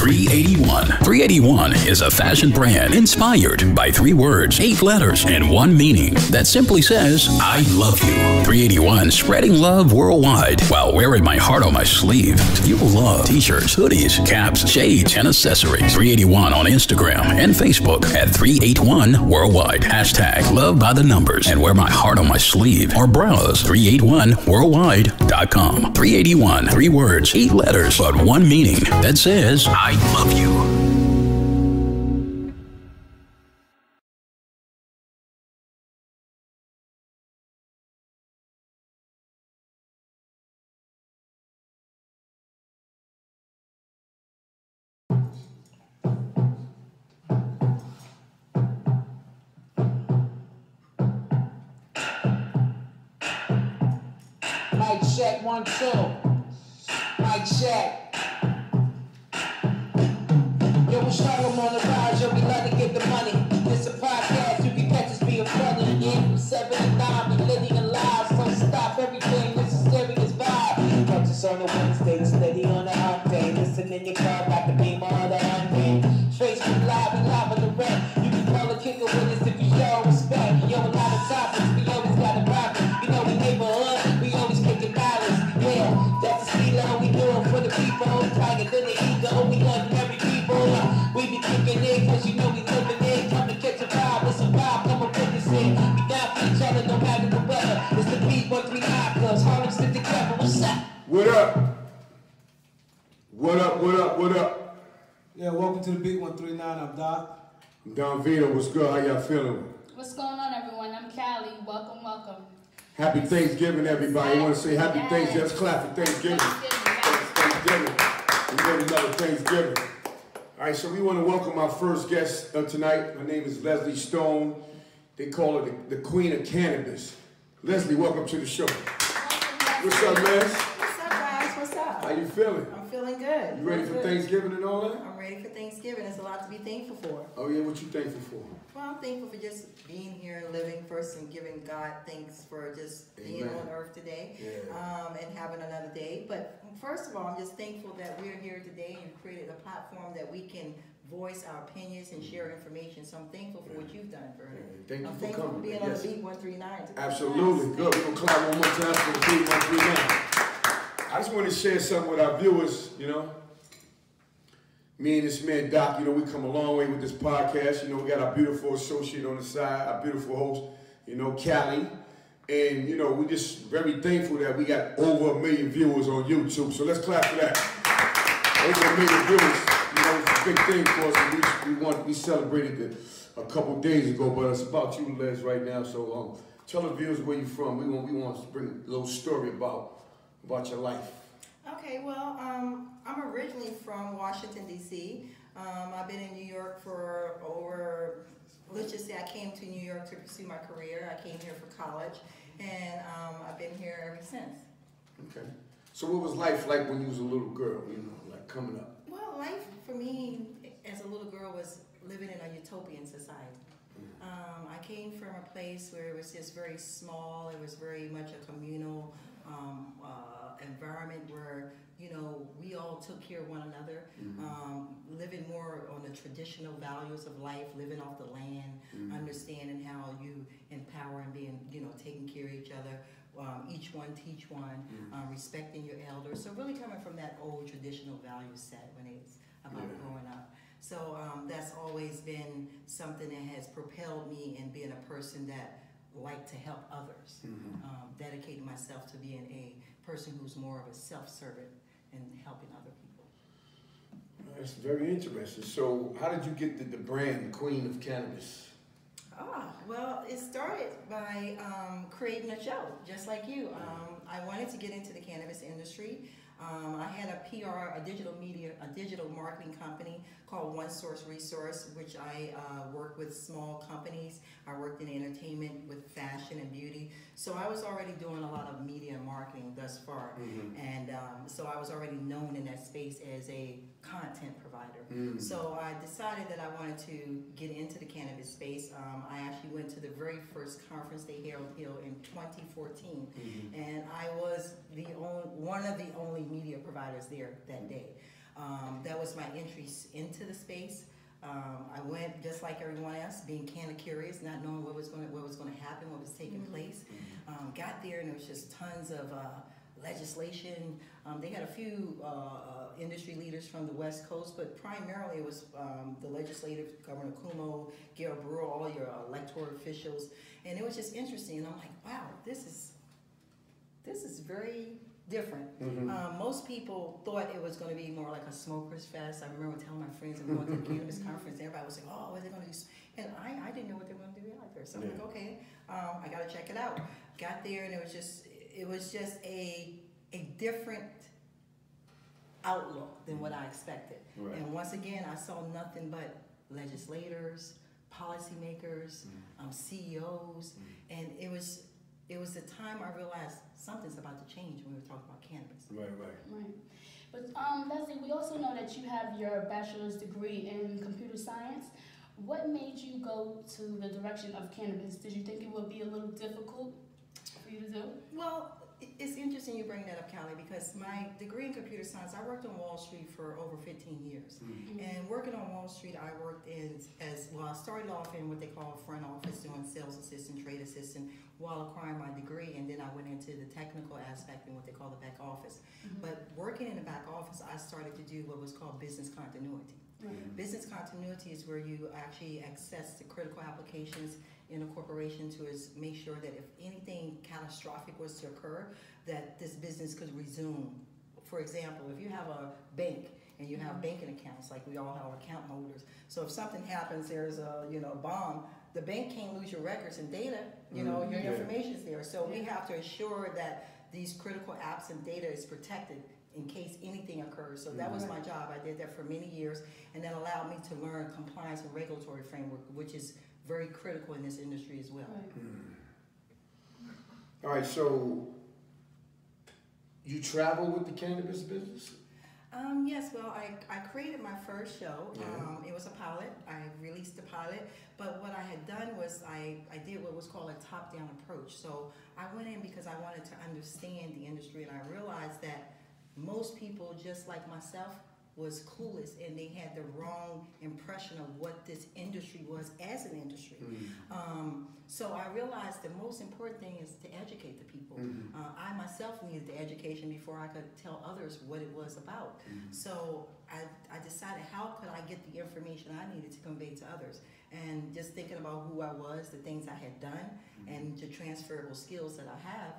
381. 381 is a fashion brand inspired by 3 words, 8 letters, and 1 meaning that simply says, I love you. 381, spreading love worldwide while wearing my heart on my sleeve. You will love t-shirts, hoodies, caps, shades, and accessories. 381 on Instagram and Facebook at 381 worldwide. Hashtag love by the numbers and wear my heart on my sleeve, or browse 381worldwide.com. 381, 3 words, 8 letters, but 1 meaning that says, I love you. Mic check, 1, 2. Mic check. Yo, we struggle on the rise, yo, we love to get the money. This a podcast, you can catch us being funny. Yeah, from 7 to 9, we living alive. So stop everything, this is serious vibe. Catch us on the Wednesday, steady on the hump day. Listen in your car, got the beam on the unpaid. Facebook live, we live on the rent. You can call a kicker with us if you show respect. Yo, a lot of topics, we always got a profit. You know, we neighborhood, we always kicking dollars. Yeah, that's the stealer, we do it for the people. Tiger than the ego, we love every people. We be kicking in, cause you know we living in. Come to catch a vibe, it's a vibe, come and witness it. We down for each other, no matter the weather. It's the beat 139 clubs, Harlem sit together, what's up? What up? What up, what up, what up? Yeah, welcome to the Beat 139. I'm Doc. I'm Don Vito, what's good? How y'all feeling? What's going on, everyone? I'm Callie. Welcome, welcome. Happy Thanksgiving, everybody. I want to say happy Thanksgiving. Let's clap for Thanksgiving. Thanksgiving. We got another Thanksgiving. All right, so we want to welcome our first guest tonight. Her name is Leslie Stone. They call her the Queen of Cannabis. Leslie, welcome to the show. What's up, Les? What's up, guys? What's up? How you feeling? I'm feeling good. You ready for Thanksgiving and all that? I'm ready for Thanksgiving. There's a lot to be thankful for. Oh, yeah? What you thankful for? Well, I'm thankful for just being here and living first and giving God thanks for just being Amen. on earth today, Yeah. and having another day. But first of all, I'm just thankful that we're here today and you've created a platform that we can voice our opinions and share information. So I'm thankful for what you've done, Vernon. Thank you I'm for thankful coming. for being Yes. on the Beat 139 today. Absolutely. Good. We're going to clap one more time for the Beat 139. I just want to share something with our viewers, you know. Me and this man, Doc, you know, we come a long way with this podcast. You know, we got our beautiful associate on the side, our beautiful host, you know, Callie. And, you know, we're just very thankful that we got over 1 million viewers on YouTube. So let's clap for that. Over 1 million viewers, you know, it's a big thing for us. And we celebrated it a couple days ago, but it's about you, Les, right now. So tell the viewers where you're from. We want to bring a little story about your life. Okay, well, I'm originally from Washington, D.C. I've been in New York for over, let's just say I came to New York to pursue my career. I came here for college, and I've been here ever since. Okay. So what was life like when you was a little girl, you know, like coming up? Well, life for me as a little girl was living in a utopian society. I came from a place where it was just very small. It was very much a communal environment where, you know, we all took care of one another, living more on the traditional values of life, living off the land, understanding how you empower and being, you know, taking care of each other, each one teach one, respecting your elders. So really coming from that old traditional value set when it's about growing up. So that's always been something that has propelled me in being a person that like to help others, dedicating myself to being a person who's more of a self-servant and helping other people. That's very interesting. So how did you get the brand Queen of Cannabis? Well, it started by creating a show, just like you. I wanted to get into the cannabis industry. I had a PR, a digital marketing company called One Source Resource, which I worked with small companies. I worked in entertainment with fashion and beauty. So I was already doing a lot of media and marketing thus far. And so I was already known in that space as a content provider. So I decided that I wanted to get into the cannabis space. I actually went to the very first conference they held in 2014. And I was one of the only media providers there that day. That was my entry into the space. I went just like everyone else, being kind of curious, not knowing what was going to happen, what was taking place. Got there and there was just tons of legislation. They had a few industry leaders from the West Coast, but primarily it was the legislative, Governor Cuomo, Gail Brewer, all your electoral officials, and it was just interesting. And I'm like, wow, this is very different. Most people thought it was going to be more like a smokers fest. I remember telling my friends I'm going to the cannabis conference, and everybody was like, oh, what are they going to do? And I didn't know what they were going to do either. So I'm like, okay, I got to check it out. Got there, and it was just a different outlook than what I expected. Right. And once again, I saw nothing but legislators, policymakers, CEOs, and it was the time I realized something's about to change when we were talking about cannabis. Right. But Leslie, we also know that you have your bachelor's degree in computer science. What made you go to the direction of cannabis? Did you think it would be a little difficult for you to do? Well, it's interesting you bring that up, Callie, because my degree in computer science, I worked on Wall Street for over 15 years. And working on Wall Street, I worked I started off in what they call front office, doing sales assistant, trade assistant, while acquiring my degree, and then I went into the technical aspect in what they call the back office. But working in the back office, I started to do what was called business continuity. Business continuity is where you actually access the critical applications in a corporation to make sure that if anything catastrophic was to occur, that this business could resume. For example, if you have a bank and you have banking accounts, like we all have account holders. So if something happens, there's a bomb, the bank can't lose your records and data, your information's there. So we have to ensure that these critical apps and data is protected in case anything occurs. So that was my job. I did that for many years, and that allowed me to learn compliance and regulatory framework, which is very critical in this industry as well. All right, so you travel with the cannabis business? Yes, well, I created my first show. It was a pilot. I released the pilot, but what I had done was I did what was called a top-down approach. So I went in because I wanted to understand the industry, and I realized that most people, just like myself, was clueless, and they had the wrong impression of what this industry was as an industry. So I realized the most important thing is to educate the people. I myself needed the education before I could tell others what it was about. So I decided, how could I get the information I needed to convey to others? And just thinking about who I was, the things I had done, and the transferable skills that I have,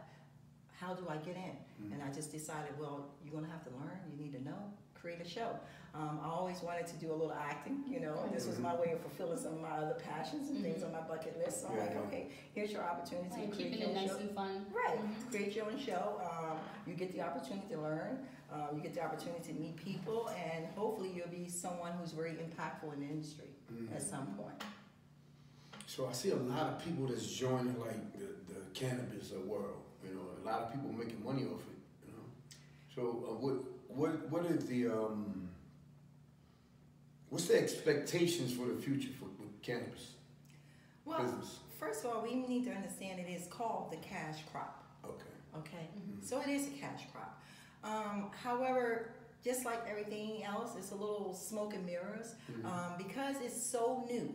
how do I get in? And I just decided, well, you're gonna have to learn, you need to know, create a show. I always wanted to do a little acting, and this was my way of fulfilling some of my other passions and things on my bucket list. So I'm like, okay, here's your opportunity to create your own show. Keeping it nice and fun. Right, create your own show. You get the opportunity to learn, you get the opportunity to meet people, and hopefully you'll be someone who's very impactful in the industry at some point. So I see a lot of people that's joining like the cannabis world. A lot of people making money off it. So what is the what's the expectations for the future with cannabis business? First of all, we need to understand it is called the cash crop. Okay. So it is a cash crop. However, just like everything else, it's a little smoke and mirrors because it's so new.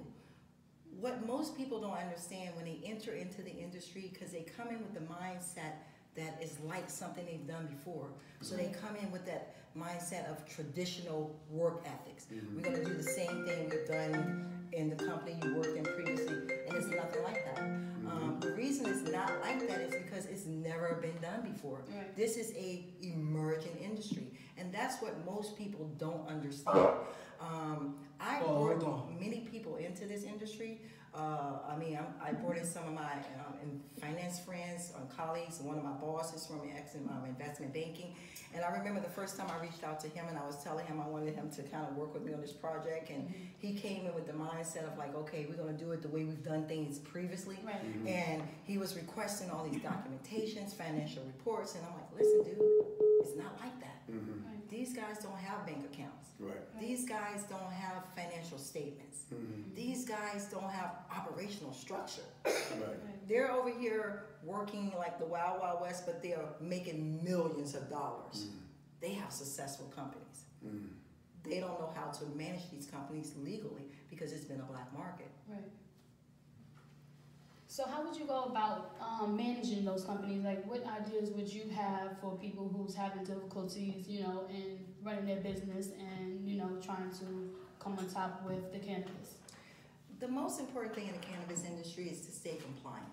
What most people don't understand when they enter into the industry, because they come in with the mindset that is like something they've done before. So they come in with that mindset of traditional work ethics. We're going to do the same thing we've done in the company you worked in previously, and it's nothing like that. The reason it's not like that is because it's never been done before. This is a emerging industry, and that's what most people don't understand. I brought many people into this industry. I brought in some of my finance friends, colleagues, and one of my bosses from investment banking. And I remember the first time I reached out to him and I was telling him I wanted him to kind of work with me on this project. And he came in with the mindset of like, okay, we're going to do it the way we've done things previously. And he was requesting all these documentations, financial reports. And I'm like, listen, dude, it's not like that. These guys don't have bank accounts. These guys don't have financial statements. These guys don't have operational structure. They're over here working like the Wild Wild West, but they are making millions of dollars. They have successful companies. they don't know how to manage these companies legally because it's been a black market. Right. So how would you go about managing those companies? Like, what ideas would you have for people who's having difficulties, you know, in running their business and, you know, trying to come on top with the cannabis? The most important thing in the cannabis industry is to stay compliant.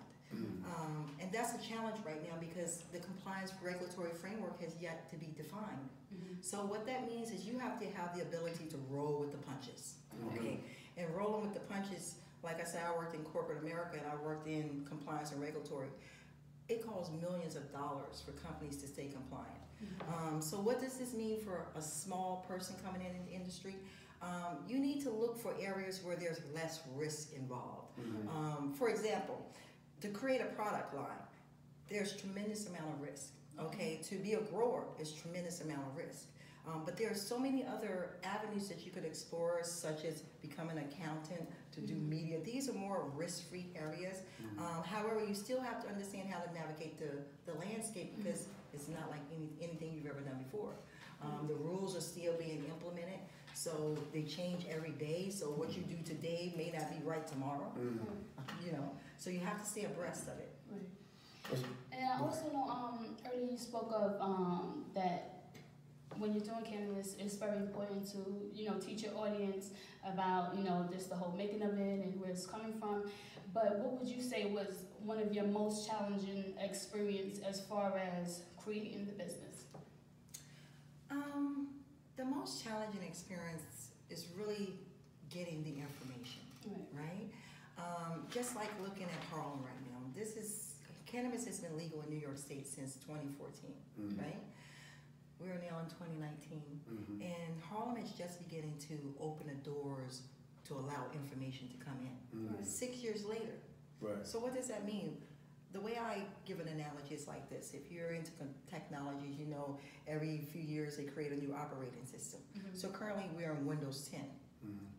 And that's a challenge right now because the compliance regulatory framework has yet to be defined. So what that means is you have to have the ability to roll with the punches, okay? And rolling with the punches, like I said, I worked in corporate America and I worked in compliance and regulatory. It costs millions of dollars for companies to stay compliant. So what does this mean for a small person coming in the industry? You need to look for areas where there's less risk involved. For example, to create a product line, there's tremendous amount of risk. Okay, to be a grower is tremendous amount of risk. But there are so many other avenues that you could explore, such as becoming an accountant, to do media. These are more risk-free areas. However, you still have to understand how to navigate the landscape because it's not like anything you've ever done before. The rules are still being implemented, so they change every day. So what you do today may not be right tomorrow. You know, so you have to stay abreast of it. Right. And I also know earlier you spoke of that when you're doing cannabis, it's very important to, you know, teach your audience about, you know, just the whole making of it and where it's coming from. But what would you say was one of your most challenging experience as far as creating the business? The most challenging experience is really getting the information, right? Just like looking at Harlem right now. Cannabis has been legal in New York State since 2014, right? We're now in 2019, and Harlem is just beginning to open the doors to allow information to come in. 6 years later. Right. So what does that mean? The way I give an analogy is like this. If you're into technologies, you know, every few years they create a new operating system. So currently we're in Windows 10.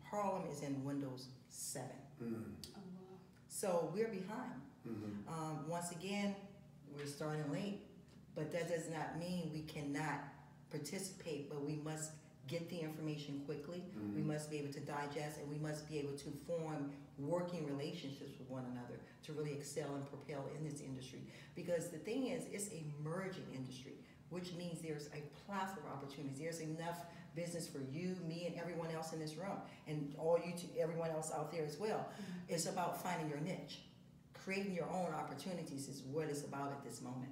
Harlem is in Windows 7. Oh, wow. So we're behind. Once again, we're starting late, but that does not mean we cannot participate, but we must get the information quickly. We must be able to digest, and we must be able to form working relationships with one another to really excel and propel in this industry. Because the thing is, it's a merging industry, which means there's a plethora of opportunities. There's enough business for you, me, and everyone else in this room, and everyone else out there as well. It's about finding your niche. Creating your own opportunities is what it's about at this moment.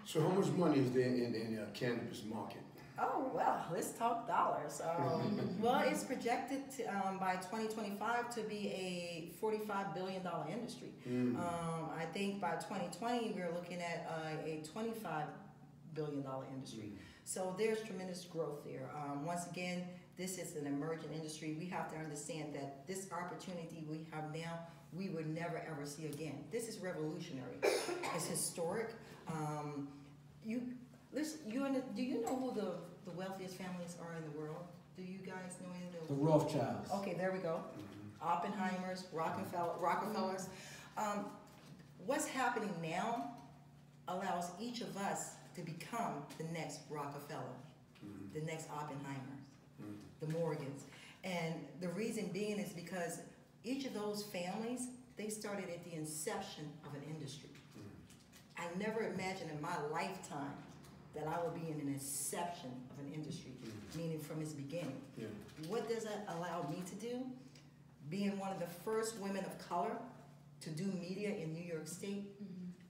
So how much money is there in the cannabis market? Oh, well, let's talk dollars. Well, it's projected to, by 2025 to be a $45 billion industry. I think by 2020, we're looking at a $25 billion industry. So there's tremendous growth there. Once again, this is an emerging industry. We have to understand that this opportunity we have now, we would never ever see again. This is revolutionary. It's historic. Do you know who the wealthiest families are in the world? Do you guys know any of The Rothschilds. Okay, there we go. Oppenheimers, Rockefellers. What's happening now allows each of us to become the next Rockefeller, the next Oppenheimer, the Morgans. And the reason being is because each of those families, they started at the inception of an industry. I never imagined in my lifetime that I would be in an inception of an industry, meaning from its beginning. What does that allow me to do? Being one of the first women of color to do media in New York State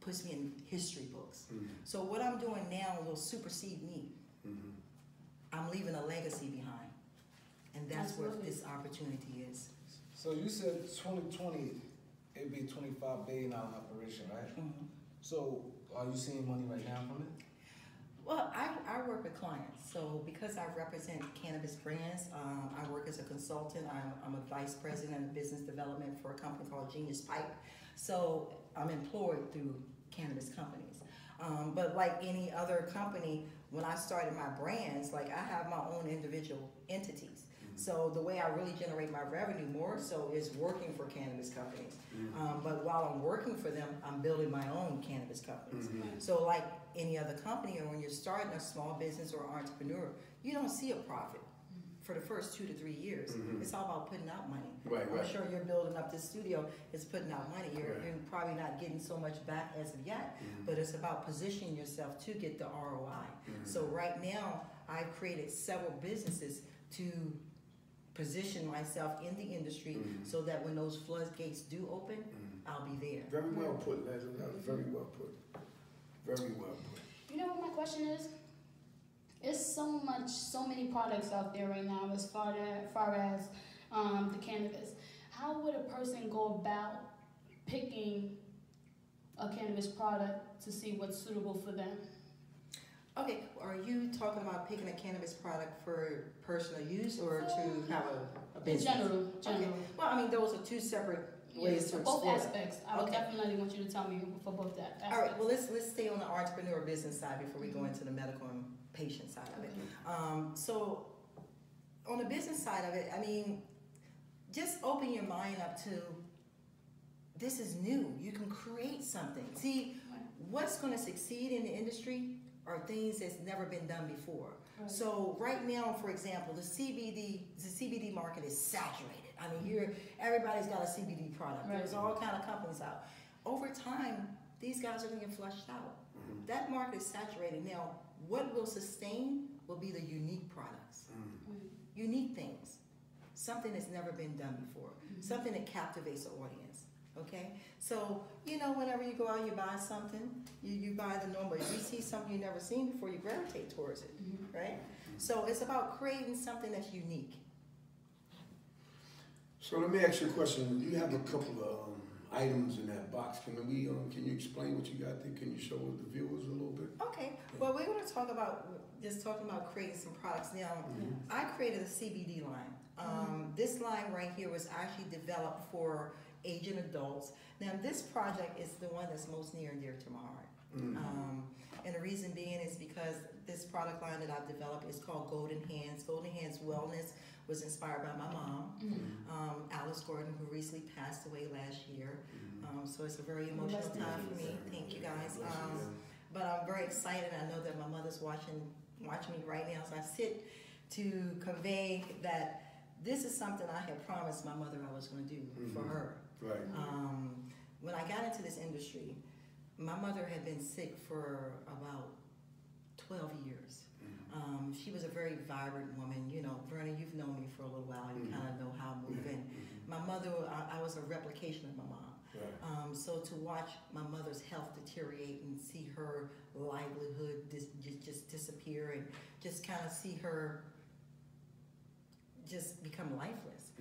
puts me in history books. So what I'm doing now will supersede me. I'm leaving a legacy behind. And that's what this opportunity is. So you said 2020, it'd be a $25 billion operation, right? So are you seeing money right now from it? Well, I work with clients. So because I represent cannabis brands, I work as a consultant. I'm a vice president of business development for a company called Genius Pipe. So I'm employed through cannabis companies. But like any other company, when I started my brands, like I have my own individual entities. So the way I really generate my revenue more so is working for cannabis companies. But while I'm working for them, I'm building my own cannabis companies. So like any other company, or when you're starting a small business or entrepreneur, you don't see a profit. for the first 2 to 3 years. It's all about putting out money. Right, I'm sure you're building up this studio, it's putting out money. You're probably not getting so much back as of yet, but it's about positioning yourself to get the ROI. So right now, I've created several businesses to position myself in the industry so that when those floodgates do open, I'll be there. Very well put, Leslie. That was very well put. Very well put. You know what my question is? It's so many products out there right now as far as the cannabis. How would a person go about picking a cannabis product to see what's suitable for them? Okay, are you talking about picking a cannabis product for personal use or to have a business? General. Okay. Well, I mean, those are two separate ways to both explore. aspects. I would definitely want you to tell me for both that aspects. All right, well, let's stay on the entrepreneur business side before we go into the medical and patient side of it. So on the business side of it, I mean, just open your mind up to this is new. You can create something. See, what's going to succeed in the industry are things that's never been done before. Right. So right now, for example, the CBD market is saturated. I mean, everybody's got a CBD product. Right. There's all kind of companies out. Over time, these guys are going to get flushed out. That market is saturated. Now, what will sustain will be the unique products, unique things, something that's never been done before, something that captivates the audience. Okay, so whenever you go out, you buy something, you buy the normal. If you see something you've never seen before, you gravitate towards it, right? So it's about creating something that's unique. So let me ask you a question. You have a couple of items in that box. Can you explain what you got there? Can you show the viewers a little bit? Okay. Well, we're going to talk about creating some products. Now, I created a CBD line. This line right here was actually developed for aging adults. Now, this project is the one that's most near and dear to my heart. And the reason being is because this product line that I've developed is called Golden Hands. Golden Hands Wellness was inspired by my mom, Alice Gordon, who recently passed away last year. So it's a very emotional time for me. Thank you, guys. But I'm very excited. I know that my mother's watching me right now. So I sit to convey that this is something I had promised my mother I was going to do for her. Right. When I got into this industry, my mother had been sick for about 12 years. She was a very vibrant woman. Verna, you've known me for a little while. You kind of know how I move. And my mother, I was a replication of my mom. Right. So to watch my mother's health deteriorate and see her livelihood just disappear and just kind of see her just become lifeless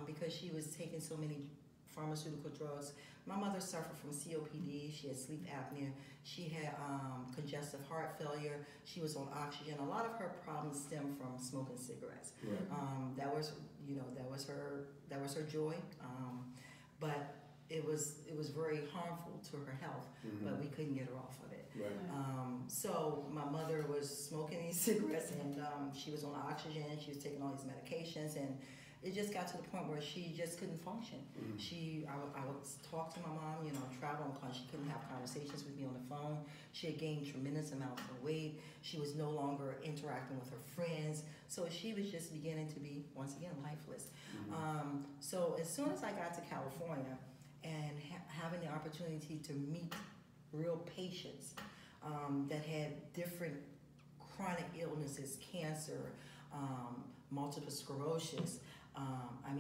because she was taking so many pharmaceutical drugs. My mother suffered from COPD. She had sleep apnea. She had congestive heart failure. She was on oxygen. A lot of her problems stem from smoking cigarettes. Right. That was her joy. But it was very harmful to her health. But we couldn't get her off of it. Right. So my mother was smoking these cigarettes, and she was on oxygen. She was taking all these medications, and it just got to the point where she just couldn't function. I would talk to my mom, travel, because she couldn't have conversations with me on the phone. She had gained tremendous amounts of weight. She was no longer interacting with her friends. So she was just beginning to be, once again, lifeless. So as soon as I got to California and having the opportunity to meet real patients that had different chronic illnesses, cancer, multiple sclerosis, I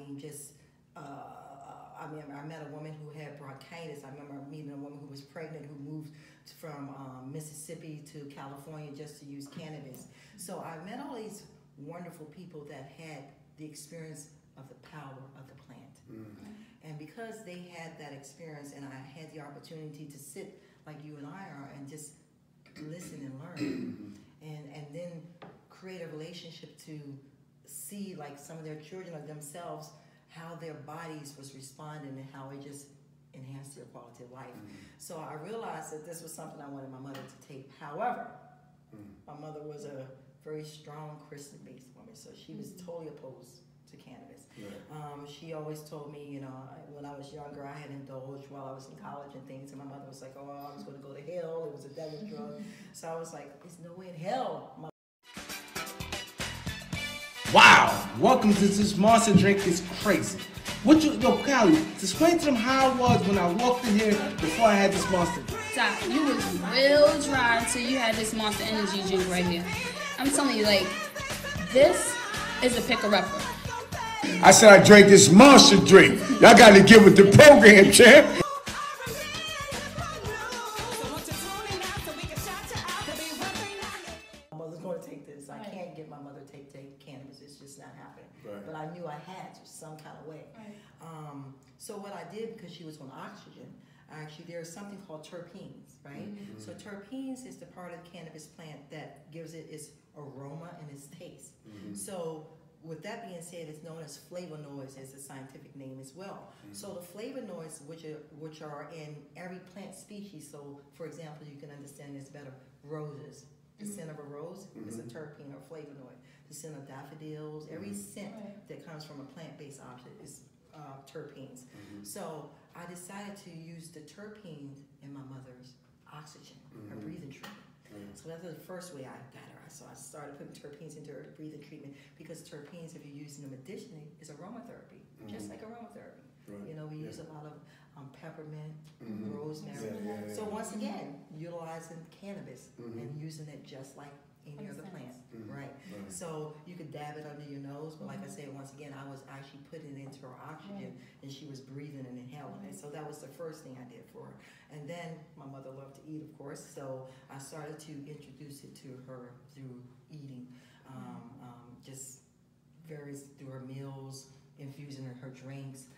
met a woman who had bronchitis. I remember meeting a woman who was pregnant who moved from Mississippi to California just to use cannabis. So I met all these wonderful people that had the experience of the power of the plant. And because they had that experience and I had the opportunity to sit like you and I are and just listen and learn and then create a relationship to see like some of their children or themselves, how their bodies was responding and how it just enhanced their quality of life. So I realized that this was something I wanted my mother to take. However, my mother was a very strong Christian-based woman, so she was totally opposed to cannabis. She always told me, when I was younger, I had indulged while I was in college and things, and my mother was like, oh, I was going to go to hell. It was a devil's drug. So I was like, there's no way in hell. Wow, welcome to this monster drink. It's crazy. Yo, Callie, explain to them how it was when I walked in here before I had this monster drink. Doc, you was real dry until you had this Monster Energy drink right here. I'm telling you, like, this is a picker-upper. I said I drank this monster drink. Y'all got to get with the program, champ. My mother's going to take this. I can't get my mother to take cannabis. It's just not happening. Right. But I knew I had to some kind of way. Right. So what I did, because she was on oxygen, actually there's something called terpenes, right? Mm-hmm. So terpenes is the part of the cannabis plant that gives it its aroma and its taste. Mm-hmm. So with that being said, it's known as flavonoids as the scientific name as well. Mm-hmm. So the flavonoids, which are in every plant species. So for example, you can understand this better. Roses. The scent of a rose is a terpene or flavonoid. The scent of daffodils, every scent that comes from a plant-based object is terpenes. So I decided to use the terpenes in my mother's oxygen, her breathing treatment. So that's the first way I got her. So I started putting terpenes into her breathing treatment because terpenes, if you're using them medicinally, is aromatherapy, just like aromatherapy. Right. You know, we use a lot of peppermint, rosemary. Yeah. So once again, utilizing cannabis and using it just like any other plant, right? So you could dab it under your nose, but like I said, once again, I was actually putting it into her oxygen, and she was breathing and inhaling it. So that was the first thing I did for her. And then my mother loved to eat, of course, so I started to introduce it to her through eating, just various through her meals, infusing her drinks.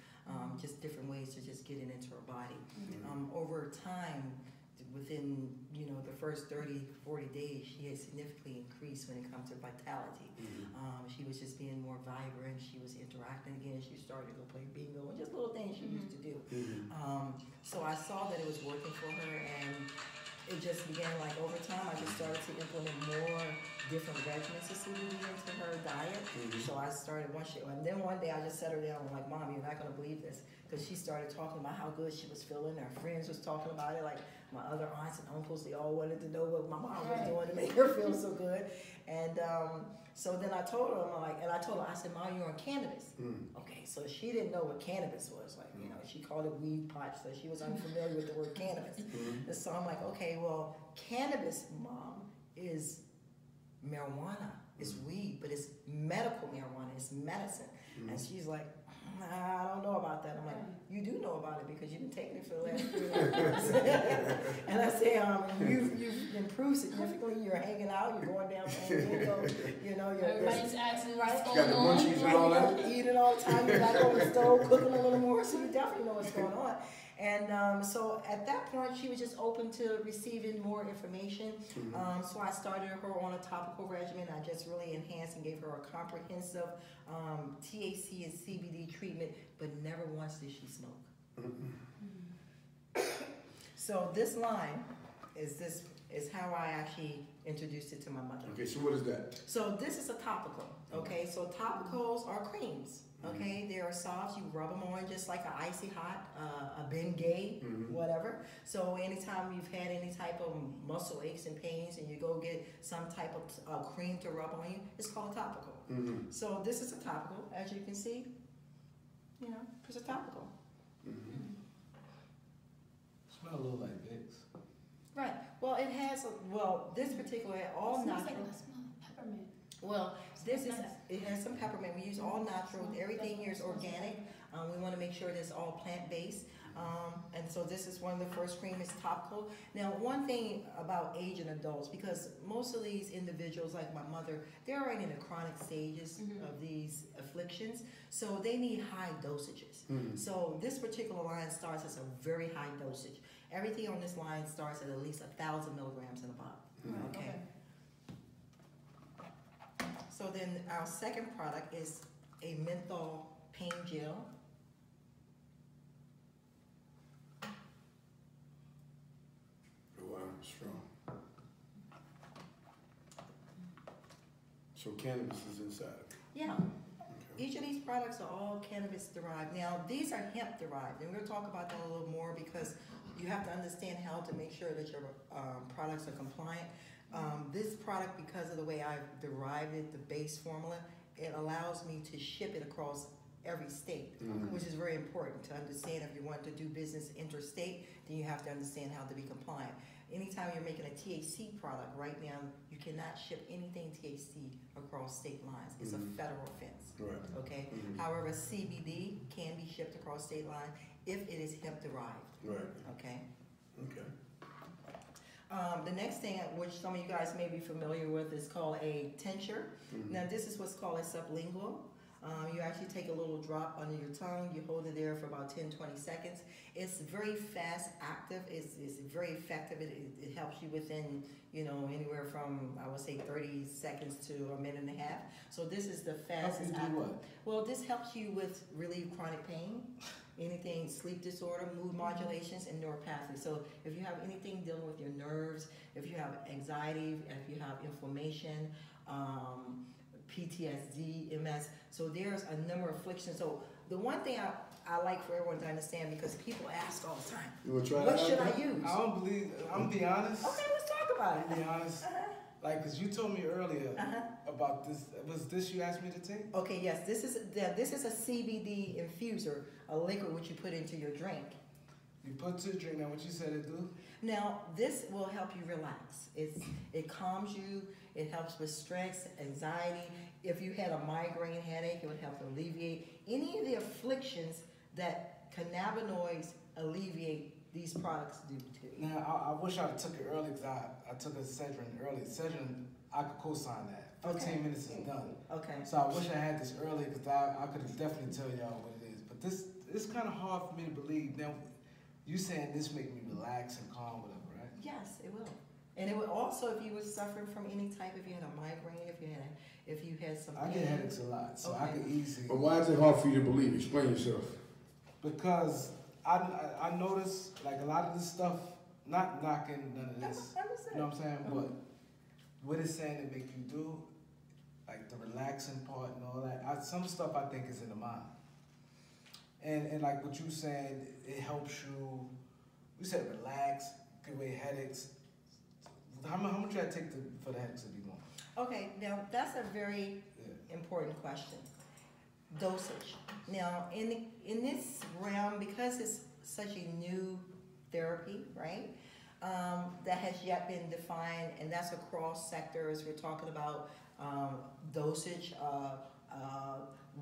Just different ways to just get it into her body. Over time, within the first 30, 40 days, she had significantly increased when it comes to vitality. She was just being more vibrant. She was interacting again. She started to go play bingo and just little things she used to do. So I saw that it was working for her, and it just began like over time. I just started to implement more different regimens of CBD into her diet. So I started and then one day I just sat her down and I'm like, Mom, you're not gonna believe this, because she started talking about how good she was feeling. Her friends was talking about it, like my other aunts and uncles, they all wanted to know what my mom was doing to make her feel so good. And so then I told her, I said, Mom, you're on cannabis. Okay, so she didn't know what cannabis was. Like, she called it weed pot, so she was unfamiliar with the word cannabis. And so I'm like, okay, well, cannabis, Mom, is marijuana. It's weed, but it's medical marijuana. It's medicine. And she's like, I don't know about that. I'm like, you do know about it because you've been taking it for the last 3 years. And I say, you've improved significantly. You're hanging out. You're going down playing bingo. Everybody's asking what's Got going the on. munchies and all that. You eating all the time. You're back on the stove cooking a little more, so you definitely know what's going on. And so at that point, she was just open to receiving more information. So I started her on a topical regimen. I just really enhanced and gave her a comprehensive THC and CBD treatment, but never once did she smoke. So this line is how I actually introduced it to my mother. Okay, so what is that? So this is a topical, okay? So topicals are creams, okay? They are soft, you rub them on just like an icy hot, a Bengay, whatever. So anytime you've had any type of muscle aches and pains and you go get some type of cream to rub on you, it's called a topical. So this is a topical, as you can see, it's a topical. Smell a little like Vicks. Right, well it has, this particular, all It smells like natural. a smell of peppermint. Well, it has some peppermint. We use all natural. Everything here is organic. We want to make sure that it's all plant-based. And so this is one of the first cream is topical. Now, one thing about aging adults, because most of these individuals, like my mother, they're already in the chronic stages of these afflictions, so they need high dosages. So this particular line starts as a very high dosage. Everything on this line starts at least 1,000 milligrams in a bottle. Okay. So then our second product is a menthol pain gel. Wow, strong. So cannabis is inside of it. Yeah. Each of these products are all cannabis derived. Now, these are hemp derived, and we'll talk about that a little more because you have to understand how to make sure that your products are compliant. This product, because of the way I've derived it, the base formula, it allows me to ship it across every state, which is very important to understand. If you want to do business interstate, then you have to understand how to be compliant. Anytime you're making a THC product, right now, you cannot ship anything THC across state lines. It's a federal offense. Right. Okay? However, CBD can be shipped across state lines if it is hemp derived. Right. Okay? Okay. The next thing, which some of you guys may be familiar with, is called a tincture. Now, this is what's called a sublingual. You actually take a little drop under your tongue, you hold it there for about 10-20 seconds. It's very fast active, it's very effective, it helps you within, you know, anywhere from, I would say, 30 seconds to a minute and a half. So this is the fastest Help you do what? Well, this helps you with relieve chronic pain, anything, sleep disorder, mood modulations, and neuropathy. So if you have anything dealing with your nerves, if you have anxiety, if you have inflammation, PTSD, MS. So there's a number of afflictions. So the one thing I like for everyone to understand, because people ask all the time, You want to try what that should out? I use? I don't believe, I'm be honest. Okay, let's talk about it. I'm be honest. Like, cause you told me earlier about this. Was this you asked me to take? Okay, yes, this is a CBD infuser, a liquid which you put into your drink. You put to drink. Now, what you said it do? Now, this will help you relax. It calms you. It helps with stress, anxiety. If you had a migraine headache, it would help alleviate any of the afflictions that cannabinoids alleviate. These products do too. Now, I wish I took it early, because I took a Cedrin early. Cedrin, I could co-sign that. 15 minutes is done. Okay. So I wish I had this early, because I could definitely tell y'all what it is. But this, it's kind of hard for me to believe. Now, you saying this make me relax and calm, whatever, right? Yes, it will. And it would also, if you were suffering from any type, if you had a migraine, if you had some I pain. get headaches a lot, so I could easily. But why is it hard for you to believe? Explain yourself. Because I notice, like, a lot of this stuff, not knocking none of this, Understood. you know what I'm saying? But what it's saying it make you do, like the relaxing part and all that, some stuff I think is in the mind. And like what you saying, it helps you said relax, get away headaches. How much should I take for the headaches to be gone? Okay, now that's a very important question. Dosage. Now, in this realm, because it's such a new therapy, right, that has yet been defined, and that's across sectors. We're talking about dosage,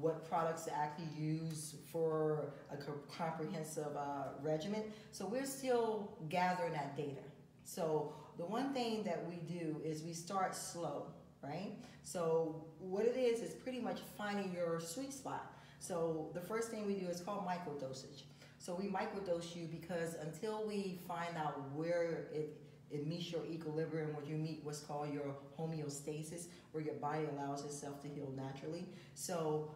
what products to actually use for a comprehensive regimen. So we're still gathering that data. So the one thing that we do is we start slow, right? So what it is pretty much finding your sweet spot. So the first thing we do is called microdosage. So we microdose you because until we find out where it meets your equilibrium, where you meet what's called your homeostasis, where your body allows itself to heal naturally. So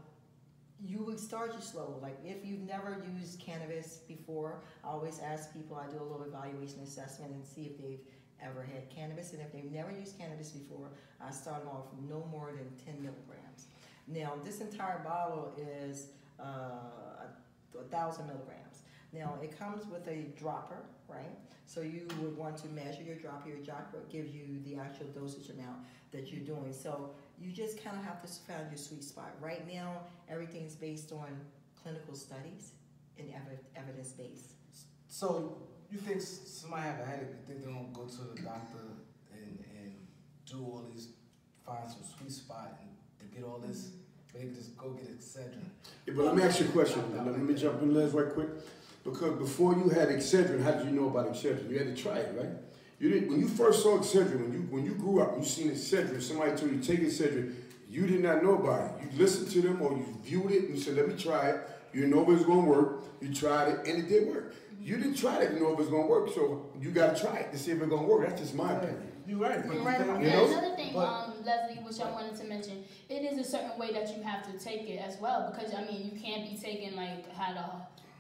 you would start you slow. Like if you've never used cannabis before, I always ask people, I do a little evaluation assessment and see if they've ever had cannabis. And if they've never used cannabis before, I start them off no more than 10 milligrams. Now this entire bottle is 1,000 milligrams. Now it comes with a dropper, right? So you would want to measure your dropper. Your dropper gives you the actual dosage amount that you're doing. So you just kind of have to find your sweet spot. Right now, everything's based on clinical studies and evidence-based. So you think somebody have a headache, you think they're gonna go to the doctor and do all these, find some sweet spot and to get all this, they can just go get Excedrin? Yeah, but let me ask you a question. Let me jump in, Les, right quick. Because before you had Excedrin, how did you know about Excedrin? You had to try it, right? You didn't. When you first saw Excedrin, when you grew up, you seen Excedrin. Somebody told you take Excedrin. You did not know about it. You listened to them, or you viewed it and you said, "Let me try it." You didn't know if it was going to work. You tried it, and it did work. You didn't try it to know if it was going to work, so you got to try it to see if it's going to work. That's just my opinion. You're right. But You're right. And You know? another thing, Leslie, which I wanted to mention, it is a certain way that you have to take it as well, because I mean, you can't be taking had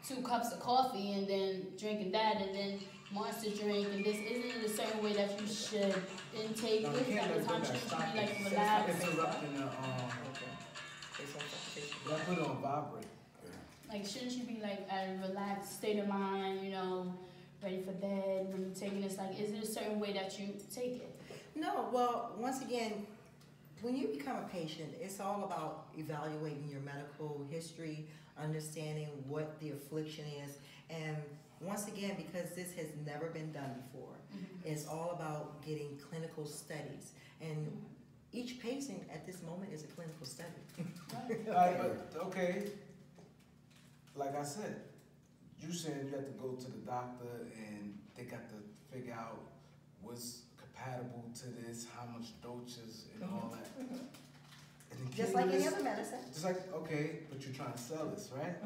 2 cups of coffee and then drinking that and then Monster drink and this. Isn't it a certain way that you should intake No, it? you can't At the time, let should that you be stop. relaxed? Interrupting the I put it on vibrate. Shouldn't you be at a relaxed state of mind, ready for bed when you're taking this? Is it a certain way that you take it? No, well, once again, when you become a patient, it's all about evaluating your medical history, understanding what the affliction is, and once again, because this has never been done before, it's all about getting clinical studies. And each patient at this moment is a clinical study. Okay, like I said, you said you have to go to the doctor and they got to figure out what's compatible to this, how much doses and all that. And Just like any other medicine. Just like, okay, but you're trying to sell this, right?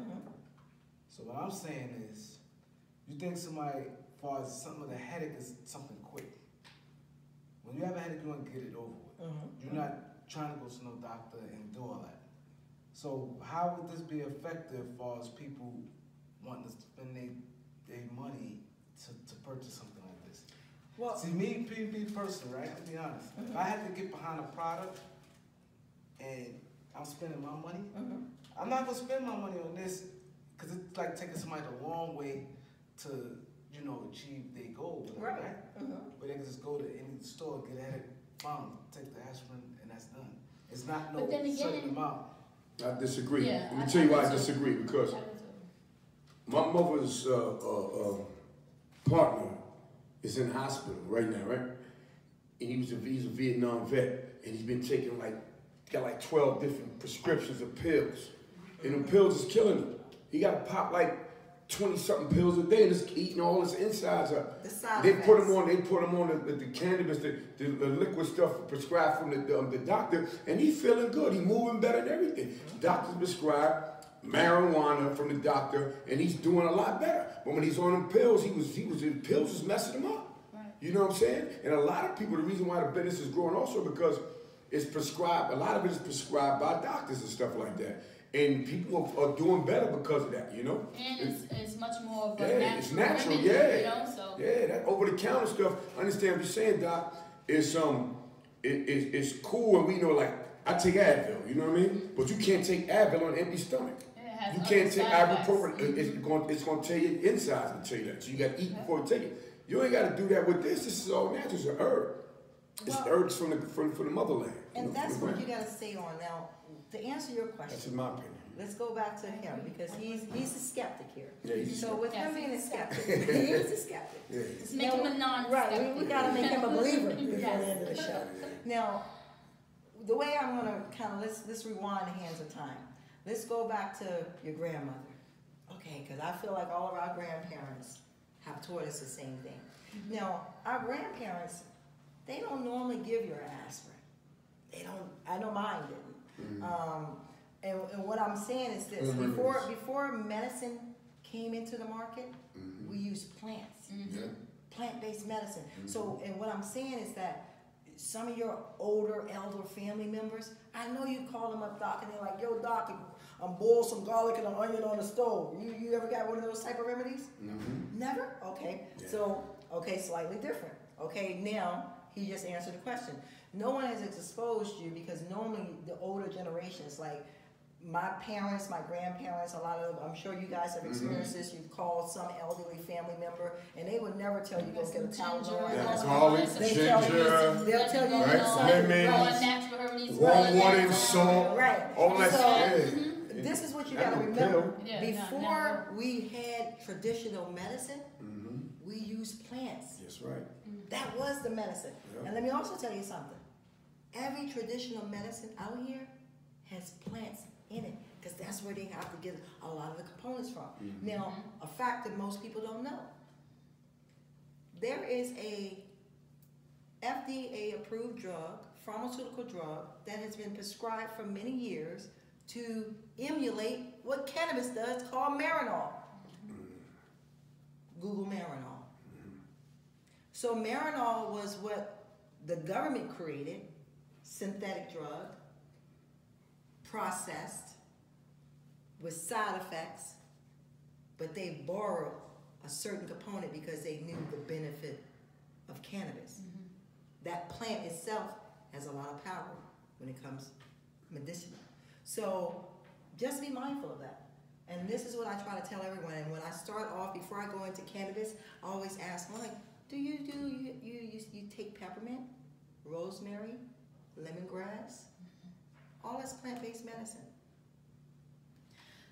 So what I'm saying is, you think somebody, as far as something with a headache is something quick. When you have a headache, you want to get it over with. You're not trying to go to no doctor and do all that. So how would this be effective as far as people wanting to spend their money to purchase something like this? Well, see, me personally, right? To be honest, if I had to get behind a product and I'm spending my money, I'm not gonna spend my money on this because it's like taking somebody a long way to, you know, achieve their goal, right? But they can just go to any store, get a headache, found, take the aspirin, and that's done. It's not no certain amount. I disagree. Yeah, Let me tell you why I disagree. Because my mother's partner is in the hospital right now, right? And he's a Vietnam vet, and he's been taking got like 12 different prescriptions of pills. And the pills is killing him. He got to pop like 20-something pills a day and just eating all his insides up. They put him on the cannabis, the liquid stuff prescribed from the doctor, and he's feeling good. He's moving better than everything. Doctors prescribed marijuana from the doctor, and he's doing a lot better. But when he's on them pills, pills was messing him up. You know what I'm saying? And a lot of people, the reason why the business is growing also because it's prescribed. A lot of it is prescribed by doctors and stuff like that. And people are doing better because of that, you know? And it's much more of a natural. It's natural, remedy, yeah. You know, so. Yeah, that over-the-counter stuff, I understand what you're saying, Doc. It's cool and we know, like, I take Advil, you know what I mean? But you can't take Advil on an empty stomach. You can't take ibuprofen. It's going to tell you insides to tell you that. So you got to eat before you take it. You ain't got to do that with this. This is all natural. It's an herb. It's herbs from the motherland. And that's what you got to stay on. Now, to answer your question. That's in my opinion. Let's go back to him because he's a skeptic here. Yeah, so with him being a skeptic, he is a skeptic. Yeah. Just make him a non-skeptic. Right, we got to make him a believer before the end of the show. Now, the way I'm going to kind of, let's rewind the hands of time. Let's go back to your grandmother. Okay, because I feel like all of our grandparents have taught us the same thing. Now, our grandparents, they don't normally give you an aspirin. They don't, I know mine didn't. And what I'm saying is this, before medicine came into the market, we used plants, plant-based medicine. So, and what I'm saying is that some of your older family members, I know you call them up, Doc, and they're like, yo, Doc, I'm boiled some garlic and an onion on the stove. You ever got one of those type of remedies? Never? Okay. Yeah. So, okay, slightly different. Okay, now he just answered the question. No one has exposed you because normally the older generations, like my parents, my grandparents, a lot of them, I'm sure you guys have experienced this. You've called some elderly family member, and they would never tell you go get a Tylenol. That's garlic, ginger, they'll tell you lemon, warm water, salt, all that stuff. This is what you got to remember. Before we had traditional medicine, we used plants. That's right. That was the medicine. And let me also tell you something. Every traditional medicine out here has plants in it because that's where they have to get a lot of the components from. Now, a fact that most people don't know. There is a FDA-approved drug, pharmaceutical drug, that has been prescribed for many years to emulate what cannabis does, called Marinol. Google Marinol. So Marinol was what the government created, synthetic drug, processed, with side effects, but they borrowed a certain component because they knew the benefit of cannabis. That plant itself has a lot of power when it comes medicinal. So just be mindful of that. And this is what I try to tell everyone. And when I start off, before I go into cannabis, I always ask, I'm like, do you take peppermint, rosemary, lemongrass, all that's plant-based medicine.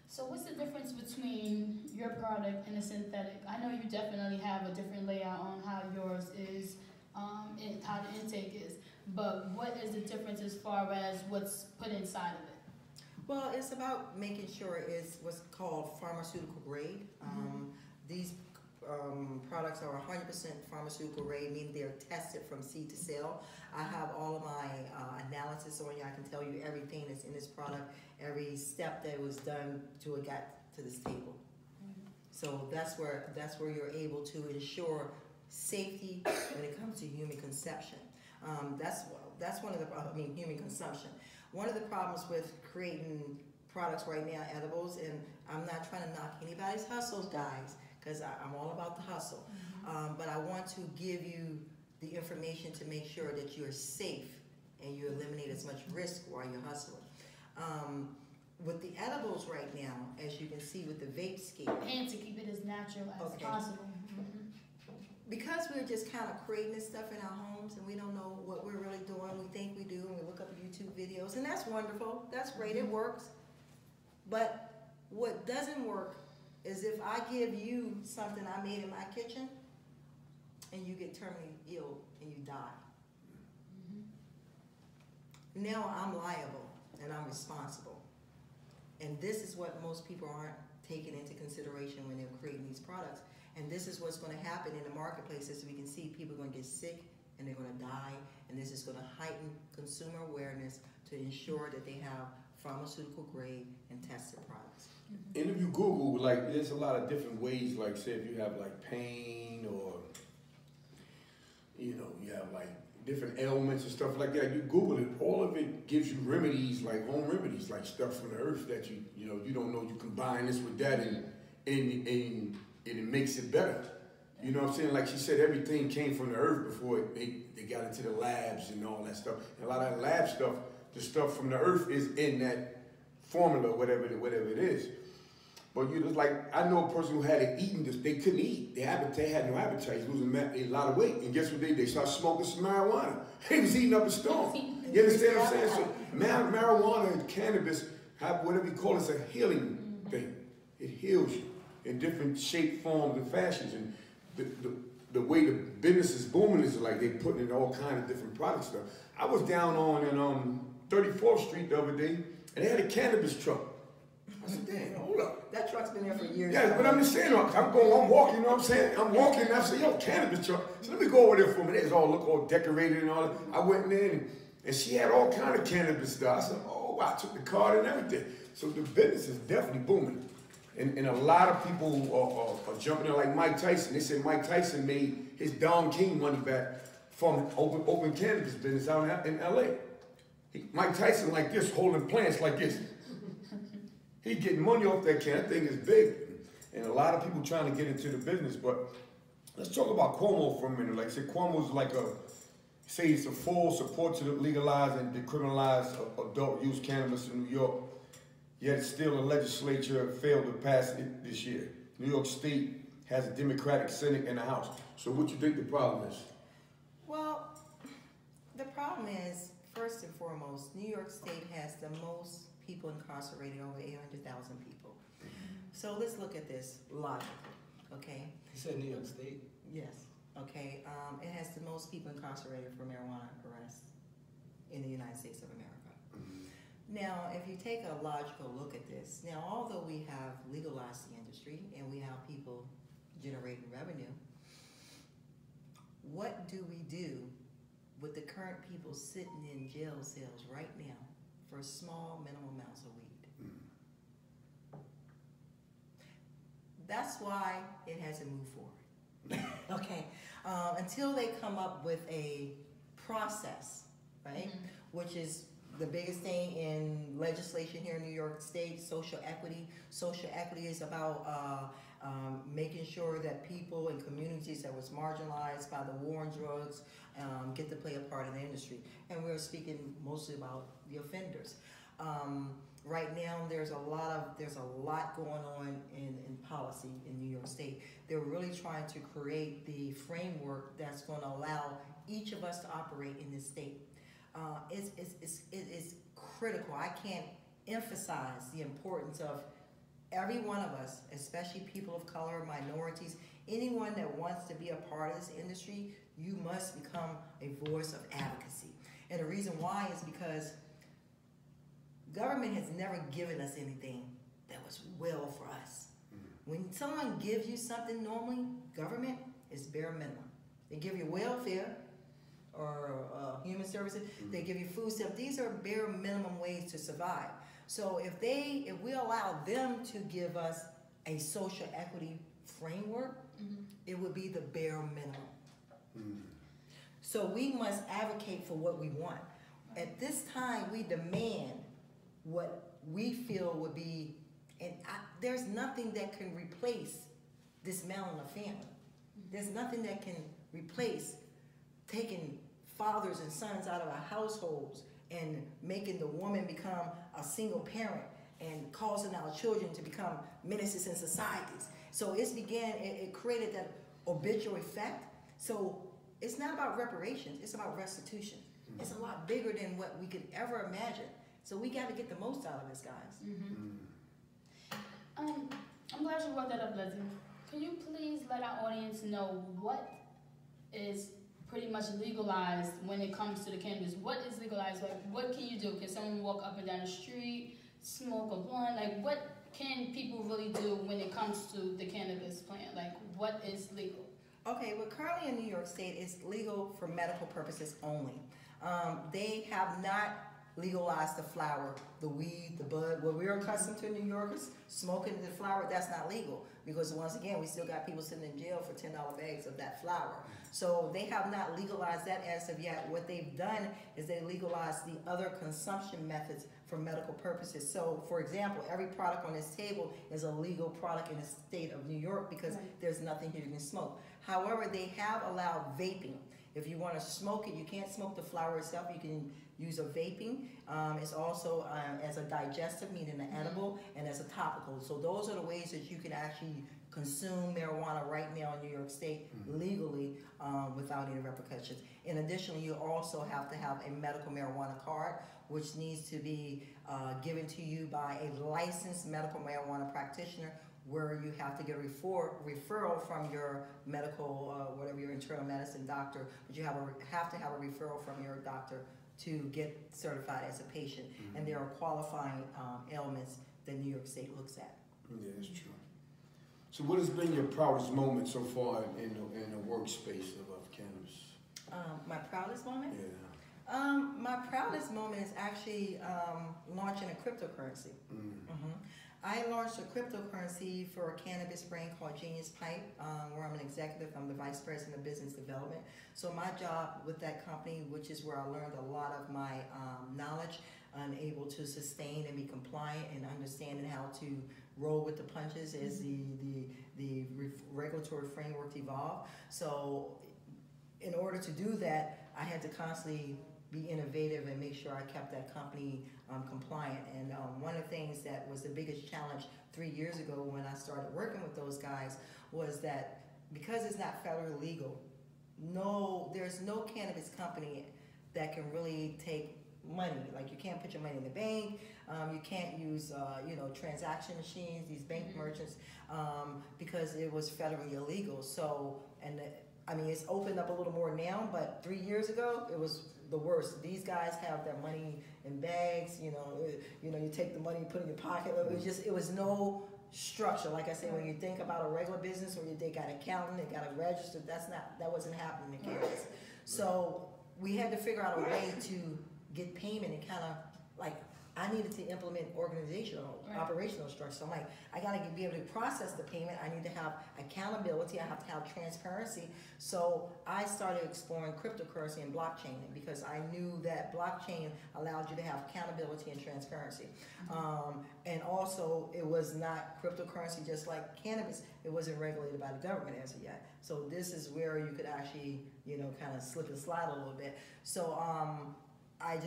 So what's the difference between your product and a synthetic? I know you definitely have a different layout on how yours is, and how the intake is, but what is the difference as far as what's put inside of it? Well, it's about making sure it's what's called pharmaceutical grade. These products are 100% pharmaceutical grade, meaning they're tested from seed to sale. I have all of my analysis on you. I can tell you everything that's in this product, every step that was done to it got to this table. So that's where you're able to ensure safety when it comes to human conception. That's one of the human consumption. One of the problems with creating products right now, edibles, and I'm not trying to knock anybody's hustles, guys, because I'm all about the hustle. But I want to give you the information to make sure that you're safe and you eliminate as much risk while you're hustling. With the edibles right now, as you can see with the vape scale. And to keep it as natural as possible. Because we're just kind of creating this stuff in our homes and we don't know what we're really doing, we think we do, and we look up YouTube videos, and that's wonderful, that's great, it works. But what doesn't work is if I give you something I made in my kitchen and you get terminally ill and you die. Now I'm liable and I'm responsible. And this is what most people aren't taking into consideration when they're creating these products. And this is what's going to happen in the marketplace. As we can see, people are going to get sick and they're going to die. And this is going to heighten consumer awareness to ensure that they have pharmaceutical grade and tested products. And if you Google, like, there's a lot of different ways, like, say, if you have, like, pain or, you know, you have, like, different ailments and stuff like that, you Google it, all of it gives you remedies, like home remedies, like stuff from the earth that you know, you don't know, you combine this with that and it makes it better. You know what I'm saying? Like she said, everything came from the earth before they got into the labs and all that stuff. And a lot of that lab stuff, the stuff from the earth is in that formula, whatever it is. But you just like, I know a person who had it eaten this, they couldn't eat. They had no appetite, losing a lot of weight. And guess what they started smoking some marijuana. They was eating up a storm. You understand what I'm saying? So marijuana and cannabis have whatever you call it, it's a healing thing. It heals you in different shape, forms, and fashions. And the way the business is booming is like they putting in all kind of different products stuff. I was down on 34th Street the other day, and they had a cannabis truck. I said, damn, hold up. That truck's been there for years. Yeah, but I'm just saying, I'm walking, you know what I'm saying? I'm walking, and I said, yo, cannabis truck. So let me go over there for a minute. It's all decorated and all that. I went in there, and she had all kind of cannabis stuff. I said, oh, wow, I took the card and everything. So the business is definitely booming. And a lot of people are jumping in, like Mike Tyson. They said Mike Tyson made his Don King money back from open cannabis business out in L.A. Mike Tyson like this, holding plants like this. He's getting money off that can. That thing is big. And a lot of people trying to get into the business. But let's talk about Cuomo for a minute. Like I said, Cuomo's like say it's a full support to legalize and decriminalize adult use cannabis in New York. Yet still the legislature failed to pass it this year. New York State has a Democratic Senate and a House. So what you think the problem is? Well, the problem is, first and foremost, New York State has the most people incarcerated, over 800,000 people. So let's look at this logically, okay? You said New York State? Yes, okay. It has the most people incarcerated for marijuana arrests in the United States of America. Now, if you take a logical look at this, now although we have legalized the industry and we have people generating revenue, what do we do with the current people sitting in jail cells right now for small minimum amounts of weed? That's why it hasn't moved forward. Okay, until they come up with a process, right, which is the biggest thing in legislation here in New York State, social equity. Social equity is about making sure that people in communities that was marginalized by the war on drugs get to play a part in the industry. And we're speaking mostly about the offenders. Right now, there's a lot going on in policy in New York State. They're really trying to create the framework that's going to allow each of us to operate in this state. it is critical. I can't emphasize the importance of every one of us, especially people of color, minorities, anyone that wants to be a part of this industry. You must become a voice of advocacy. And the reason why is because government has never given us anything that was well for us. When someone gives you something, normally, government is bare minimum. They give you welfare or human services, they give you food stamps. These are bare minimum ways to survive. So if we allow them to give us a social equity framework, it would be the bare minimum. So we must advocate for what we want. At this time, we demand what we feel would be, and there's nothing that can replace dismantling a family. There's nothing that can replace taking fathers and sons out of our households and making the woman become a single parent and causing our children to become menaces in societies. So it created that obituary effect. So it's not about reparations, it's about restitution. It's a lot bigger than what we could ever imagine. So we got to get the most out of this, guys. I'm glad you brought that up, Leslie. Can you please let our audience know what is pretty much legalized when it comes to the cannabis? What is legalized? Like, what can you do? Can someone walk up and down the street, smoke a blunt? Like, what can people really do when it comes to the cannabis plant? Like, what is legal? Okay, well, currently in New York State, it's legal for medical purposes only. They have not legalized the flower, the weed, the bud. What we're accustomed to, New Yorkers, smoking the flower, that's not legal. Because once again, we still got people sitting in jail for $10 bags of that flower. So they have not legalized that as of yet. What they've done is they legalized the other consumption methods for medical purposes. So, for example, every product on this table is a legal product in the state of New York because there's nothing here you can smoke. However, they have allowed vaping. If you want to smoke it, you can't smoke the flower itself. You can use a vaping. It's also as a digestive, meaning an edible, and as a topical. So those are the ways that you can actually consume marijuana right now in New York State legally without any repercussions. In addition, you also have to have a medical marijuana card, which needs to be given to you by a licensed medical marijuana practitioner, where you have to get a referral from your medical, whatever your internal medicine doctor, but you have to have a referral from your doctor to get certified as a patient. And there are qualifying ailments that New York State looks at. Yeah, that's true. So what has been your proudest moment so far in the workspace of cannabis? My proudest moment? Yeah. My proudest moment is actually launching a cryptocurrency. I launched a cryptocurrency for a cannabis brand called Genius Pipe, where I'm an executive. I'm the vice president of business development. So my job with that company, which is where I learned a lot of my knowledge, I'm able to sustain and be compliant and understanding how to roll with the punches as the regulatory framework evolve. So in order to do that, I had to constantly be innovative and make sure I kept that company compliant. And one of the things that was the biggest challenge 3 years ago when I started working with those guys was that because it's not federally legal, there's no cannabis company that can really take money. Like, you can't put your money in the bank, you can't use transaction machines, these bank merchants, because it was federally illegal. So, and it's opened up a little more now, but 3 years ago it was the worst. These guys have their money in bags, you take the money, put it in your pocket. It was no structure. Like I say, when you think about a regular business where they got an accountant, they got a register, that wasn't happening in cannabis. So we had to figure out a way to get payment and kind of like, I needed to implement operational structure. So I'm like, I gotta be able to process the payment. I need to have accountability. I have to have transparency. So I started exploring cryptocurrency and blockchain because I knew that blockchain allowed you to have accountability and transparency. And also, it was not cryptocurrency just like cannabis. It wasn't regulated by the government as of yet. So this is where you could actually, kind of slip and slide a little bit. So I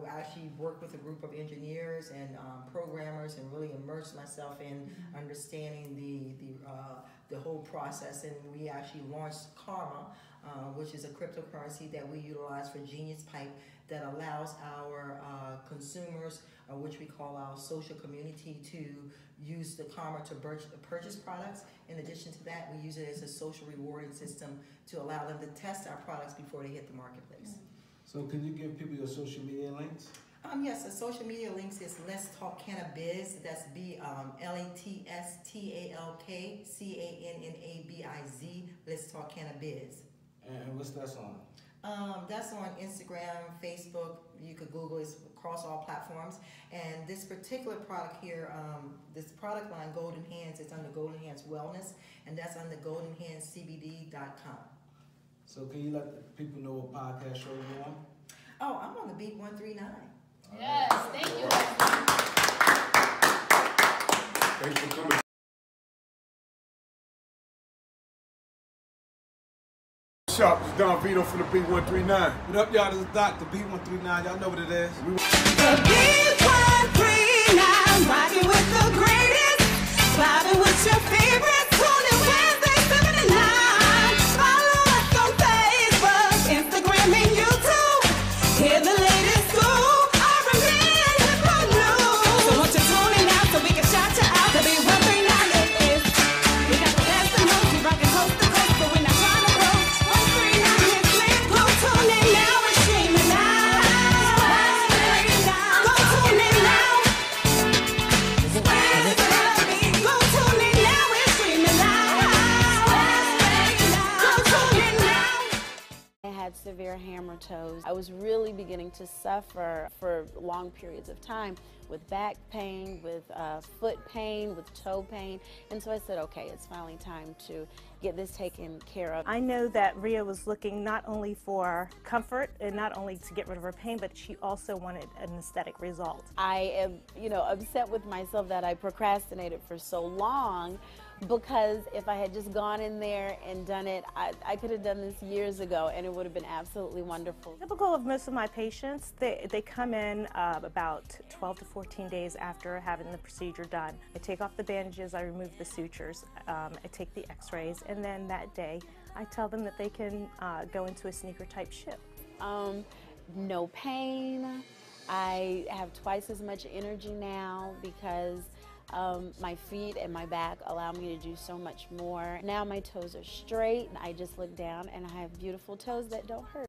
actually worked with a group of engineers and programmers and really immersed myself in understanding the whole process. And we actually launched Karma, which is a cryptocurrency that we utilize for Genius Pipe that allows our consumers, which we call our social community, to use the Karma to purchase products. In addition to that, we use it as a social rewarding system to allow them to test our products before they hit the marketplace. So can you give people your social media links? Yes, the social media links is Let's Talk Cannabis. That's LetsTalkCannabiz. Let's Talk Cannabis. And what's that on? That's on Instagram, Facebook. You could Google it across all platforms. And this particular product here, this product line, Golden Hands, it's under Golden Hands Wellness, and that's under goldenhandscbd.com. So can you let people know what podcast show you're on? Oh, I'm on the Beat 139. Yes, thank you. Thanks for coming. Sharp, it's Don Vito from the B139. What up, y'all? This is Doc, the B139. Y'all know what it is. The B139, rocking with the greatest, vibing with your favorites, only Wednesday 7 to 9. Follow us on Facebook, Instagram, and YouTube. Hear the latest scoop, R&B and hip-hop news. So won't you tune in now so we can shout you out? The B139 is. We got the best and most, we rocking coast to coast, but we're not trying to roll. 139 hits lit, go tune in now and stream it live. Go tune in now. Spread it to me. Go tune in now and stream it live. Go tune in now. I had severe hammer toes. I was really beginning to suffer for long periods of time with back pain, with foot pain, with toe pain. And so I said, okay, it's finally time to get this taken care of. I know that Rhea was looking not only for comfort and not only to get rid of her pain, but she also wanted an aesthetic result. I am, upset with myself that I procrastinated for so long, because if I had just gone in there and done it, I could have done this years ago and it would have been absolutely wonderful. Typical of most of my patients, they come in about 12 to 14 days after having the procedure done. I take off the bandages, I remove the sutures, I take the x-rays, and then that day I tell them that they can go into a sneaker type shift. No pain. I have twice as much energy now because my feet and my back allow me to do so much more. Now my toes are straight, and I just look down and I have beautiful toes that don't hurt.